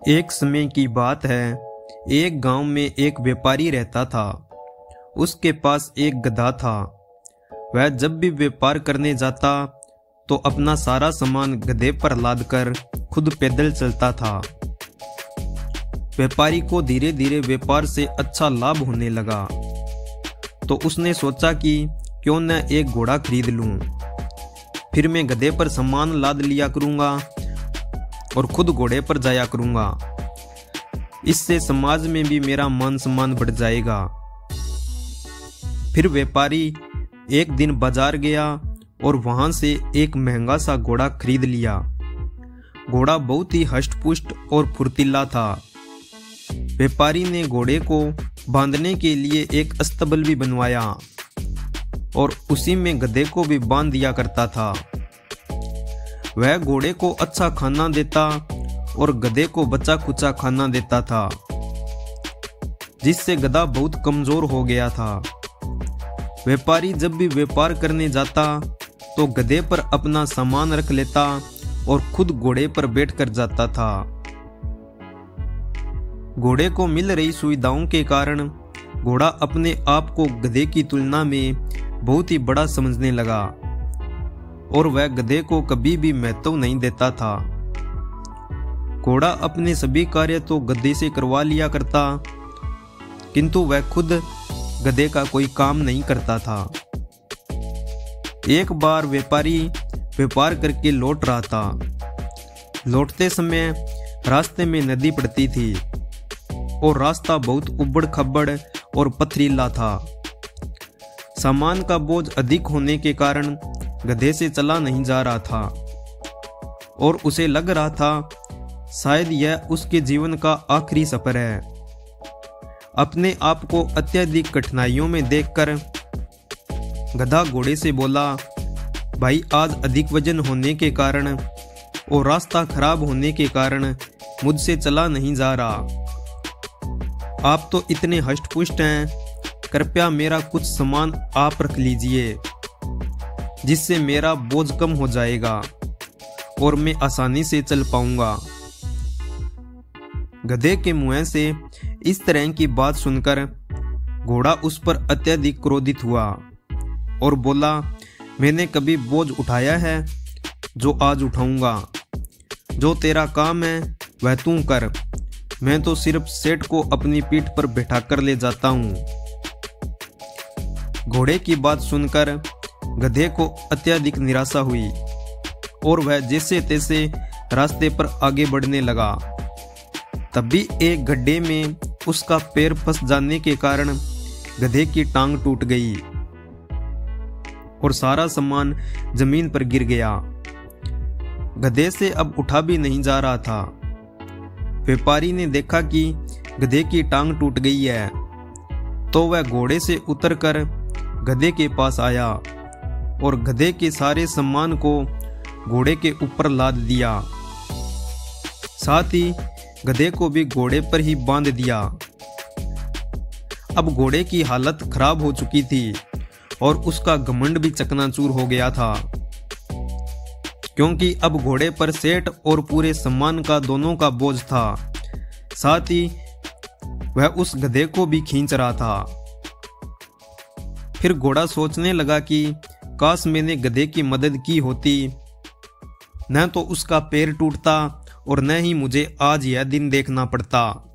एक समय की बात है। एक गांव में एक व्यापारी रहता था। उसके पास एक गधा था। वह जब भी व्यापार करने जाता तो अपना सारा सामान गधे पर लादकर खुद पैदल चलता था। व्यापारी को धीरे धीरे व्यापार से अच्छा लाभ होने लगा, तो उसने सोचा कि क्यों न एक घोड़ा खरीद लूं। फिर मैं गधे पर सामान लाद लिया करूंगा और खुद घोड़े पर जाया करूंगा। इससे समाज में भी मेरा मान सम्मान बढ़ जाएगा। फिर व्यापारी एक दिन बाजार गया और वहां से एक महंगा सा घोड़ा खरीद लिया। घोड़ा बहुत ही हष्ट-पुष्ट और फुर्तीला था। व्यापारी ने घोड़े को बांधने के लिए एक अस्तबल भी बनवाया और उसी में गधे को भी बांध दिया करता था। वह घोड़े को अच्छा खाना देता और गधे को बचा कुचा खाना देता था, जिससे गधा बहुत कमजोर हो गया था। व्यापारी जब भी व्यापार करने जाता तो गधे पर अपना सामान रख लेता और खुद घोड़े पर बैठकर जाता था। घोड़े को मिल रही सुविधाओं के कारण घोड़ा अपने आप को गधे की तुलना में बहुत ही बड़ा समझने लगा और वह गधे को कभी भी महत्व नहीं देता था। घोड़ा अपने सभी कार्य तो गधे से करवा लिया करता, किंतु वह खुद गधे का कोई काम नहीं करता था। एक बार व्यापारी व्यापार करके लौट रहा था। लौटते समय रास्ते में नदी पड़ती थी और रास्ता बहुत उबड़ खबड़ और पथरीला था। सामान का बोझ अधिक होने के कारण गधे से चला नहीं जा रहा था और उसे लग रहा था शायद यह उसके जीवन का आखिरी सफर है। अपने आप को अत्यधिक कठिनाइयों में देखकर गधा घोड़े से बोला, भाई आज अधिक वजन होने के कारण और रास्ता खराब होने के कारण मुझसे चला नहीं जा रहा। आप तो इतने हष्ट-पुष्ट हैं, कृपया मेरा कुछ सामान आप रख लीजिए, जिससे मेरा बोझ कम हो जाएगा और मैं आसानी से चल पाऊंगा। गधे के मुंह से इस तरह की बात सुनकर घोड़ा उस पर अत्यधिक क्रोधित हुआ और बोला, मैंने कभी बोझ उठाया है जो आज उठाऊंगा? जो तेरा काम है वह तू कर, मैं तो सिर्फ सेठ को अपनी पीठ पर बैठा कर ले जाता हूं। घोड़े की बात सुनकर गधे को अत्यधिक निराशा हुई और वह जैसे तैसे रास्ते पर आगे बढ़ने लगा। तभी एक गड्ढे में उसका पैर फंस जाने के कारण गधे की टांग टूट गई और सारा सामान जमीन पर गिर गया। गधे से अब उठा भी नहीं जा रहा था। व्यापारी ने देखा कि गधे की टांग टूट गई है, तो वह घोड़े से उतरकर गधे के पास आया और गधे के सारे सामान को घोड़े के ऊपर लाद दिया। साथ ही गधे को भी घोड़े पर ही बांध दिया। अब घोड़े की हालत खराब हो चुकी थी और उसका घमंड भी चकनाचूर हो गया था, क्योंकि अब घोड़े पर सेठ और पूरे सामान का दोनों का बोझ था। साथ ही वह उस गधे को भी खींच रहा था। फिर घोड़ा सोचने लगा कि काश मैंने गधे की मदद की होती, न तो उसका पैर टूटता और न ही मुझे आज यह दिन देखना पड़ता।